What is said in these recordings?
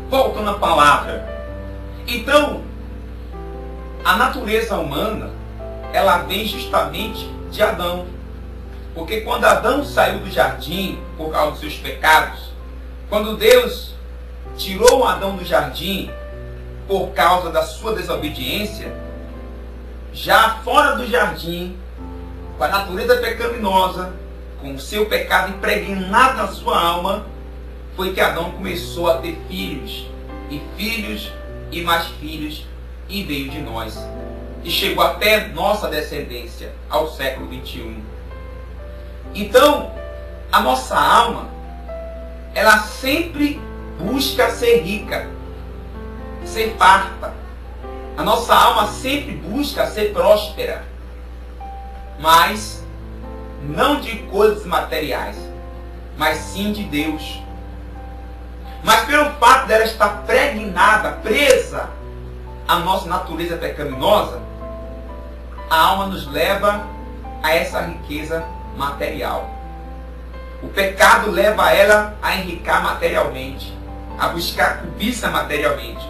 voltando à palavra. Então, a natureza humana, ela vem justamente de Adão. Porque quando Adão saiu do jardim por causa dos seus pecados, quando Deus tirou Adão do jardim por causa da sua desobediência, já fora do jardim, com a natureza pecaminosa, com o seu pecado impregnado na sua alma, foi que Adão começou a ter filhos, e mais filhos, e veio de nós. E chegou até nossa descendência, ao século 21. Então, a nossa alma, ela sempre busca ser rica, ser farta. A nossa alma sempre busca ser próspera, mas não de coisas materiais, mas sim de Deus. Mas pelo fato dela estar pregnada, presa à nossa natureza pecaminosa, a alma nos leva a essa riqueza material. O pecado leva ela a enricar materialmente, a buscar cobiça materialmente.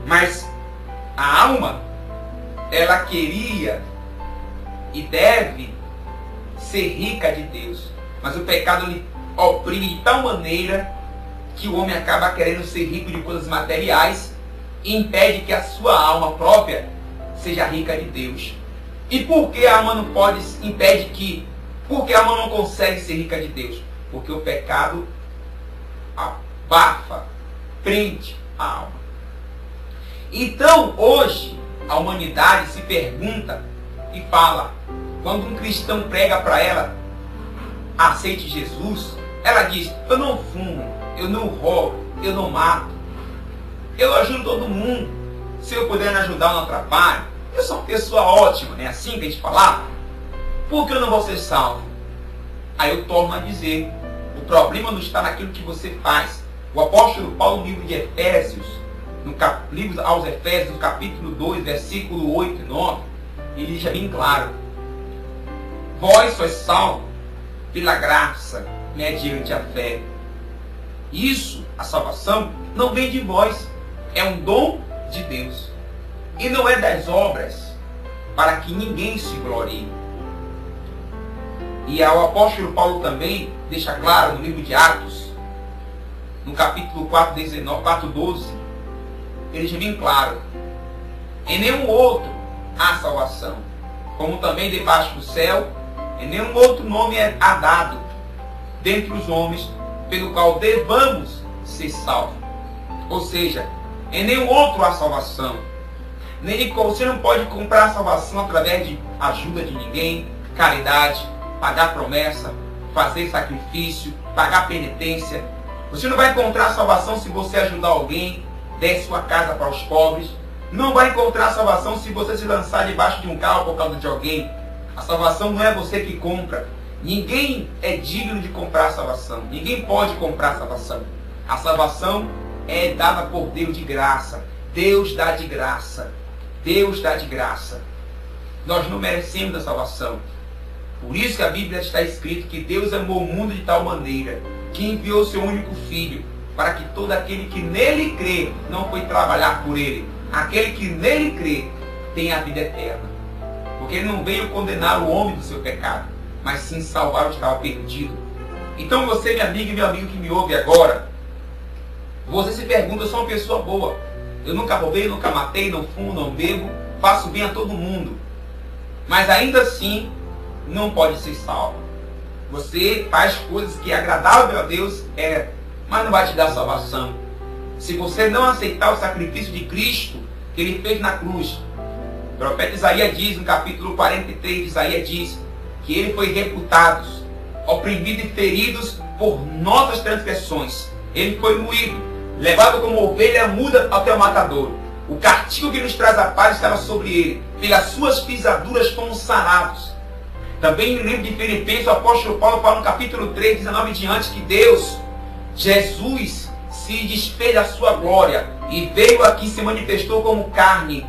Mas a alma, ela queria e deve ser rica de Deus. Mas o pecado lhe oprime de tal maneira que o homem acaba querendo ser rico de coisas materiais e impede que a sua alma própria seja rica de Deus. E por que a alma não pode, impede que, por que a alma não consegue ser rica de Deus? Porque o pecado abafa, prende a alma. Então, hoje, a humanidade se pergunta e fala, quando um cristão prega para ela, aceite Jesus, ela diz, eu não fumo, eu não roubo, eu não mato, eu ajudo todo mundo, se eu puder me ajudar eu não atrapalho, eu sou uma pessoa ótima, não é assim que a gente falava? Por que eu não vou ser salvo? Aí eu torno a dizer, o problema não está naquilo que você faz. O apóstolo Paulo, no livro de Efésios, no livro aos Efésios, no capítulo 2, versículo 8 e 9, ele deixa bem claro, vós sois salvos pela graça, mediante a fé. Isso, a salvação, não vem de vós, é um dom de Deus. E não é das obras, para que ninguém se glorie. E o apóstolo Paulo também deixa claro no livro de Atos, no capítulo 4:12, ele deixa bem claro, em nenhum outro há salvação, como também debaixo do céu, em nenhum outro nome há dado dentre os homens, pelo qual devamos ser salvos. Ou seja, em nenhum outro há salvação. Você não pode comprar a salvação através de ajuda de ninguém, caridade, pagar promessa, fazer sacrifício, pagar penitência. Você não vai encontrar a salvação se você ajudar alguém, der sua casa para os pobres. Não vai encontrar a salvação se você se lançar debaixo de um carro por causa de alguém. A salvação não é você que compra. Ninguém é digno de comprar a salvação. Ninguém pode comprar a salvação. A salvação é dada por Deus de graça. Deus dá de graça. Deus dá de graça. Nós não merecemos a salvação. Por isso que a Bíblia está escrito que Deus amou o mundo de tal maneira que enviou seu único Filho, para que todo aquele que nele crê, não foi trabalhar por ele, aquele que nele crê tenha a vida eterna. Porque ele não veio condenar o homem do seu pecado, mas sim salvar o que estava perdido. Então você, minha amiga e meu amigo que me ouve agora, você se pergunta, eu sou uma pessoa boa, eu nunca roubei, nunca matei, não fumo, não bebo, faço bem a todo mundo, mas ainda assim não pode ser salvo. Você faz coisas que é agradável a Deus, mas não vai te dar salvação. Se você não aceitar o sacrifício de Cristo que ele fez na cruz. O profeta Isaías diz, no capítulo 43 de Isaías diz, que ele foi reputado, oprimido e ferido por nossas transgressões. Ele foi moído, levado como ovelha muda até o matador. O castigo que nos traz a paz estava sobre ele. Pelas suas pisaduras fomos sarados. Também no livro de Filipenses, o apóstolo Paulo fala no capítulo 3, 19 em diante, que Deus, Jesus, se desfez da sua glória e veio aqui, se manifestou como carne,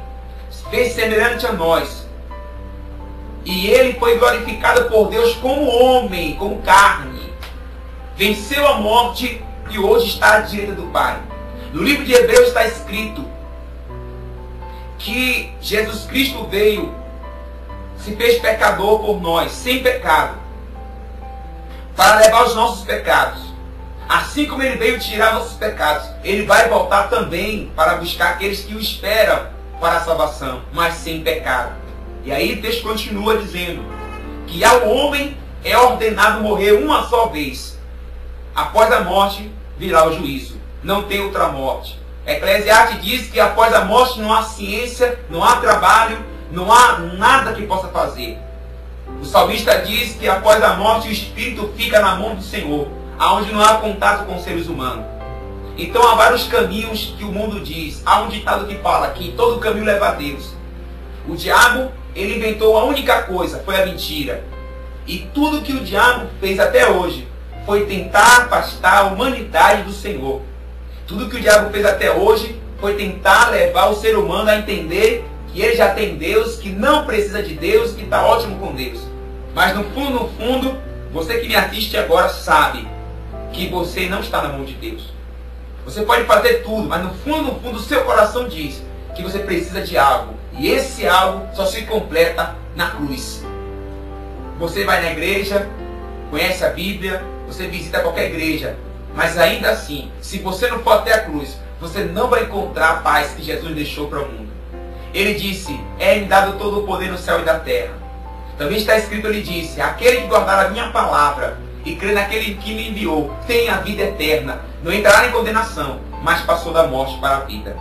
fez semelhante a nós. E ele foi glorificado por Deus como homem, como carne. Venceu a morte e hoje está à direita do Pai. No livro de Hebreus está escrito que Jesus Cristo veio, se fez pecador por nós, sem pecado, para levar os nossos pecados. Assim como ele veio tirar nossos pecados, ele vai voltar também para buscar aqueles que o esperam para a salvação, mas sem pecado. E aí o texto continua dizendo que ao homem é ordenado morrer uma só vez. Após a morte virá o juízo. Não tem outra morte. Eclesiastes diz que após a morte não há ciência, não há trabalho, não há nada que possa fazer. O salmista diz que após a morte o espírito fica na mão do Senhor, aonde não há contato com os seres humanos. Então há vários caminhos que o mundo diz. Há um ditado que fala que todo caminho leva a Deus. O diabo, ele inventou a única coisa, foi a mentira. E tudo que o diabo fez até hoje foi tentar afastar a humanidade do Senhor. Tudo que o diabo fez até hoje foi tentar levar o ser humano a entender que ele já tem Deus, que não precisa de Deus, que está ótimo com Deus. Mas no fundo, você que me assiste agora sabe que você não está na mão de Deus. Você pode fazer tudo, mas no fundo, o seu coração diz que você precisa de algo. E esse algo só se completa na cruz. Você vai na igreja, conhece a Bíblia, você visita qualquer igreja, mas ainda assim, se você não for até a cruz, você não vai encontrar a paz que Jesus deixou para o mundo. Ele disse, é-me dado todo o poder no céu e da terra. Também está escrito, ele disse, aquele que guardar a minha palavra e crer naquele que me enviou, tem a vida eterna, não entrará em condenação, mas passou da morte para a vida.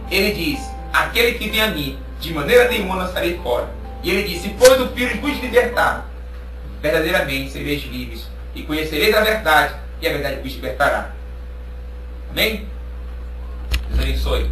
Ele diz, aquele que vem a mim, de maneira nenhuma lançarei fora. E ele disse, pois o Filho vos libertar, verdadeiramente sereis livres, e conhecereis a verdade, e a verdade vos libertará. Amém? Deus abençoe.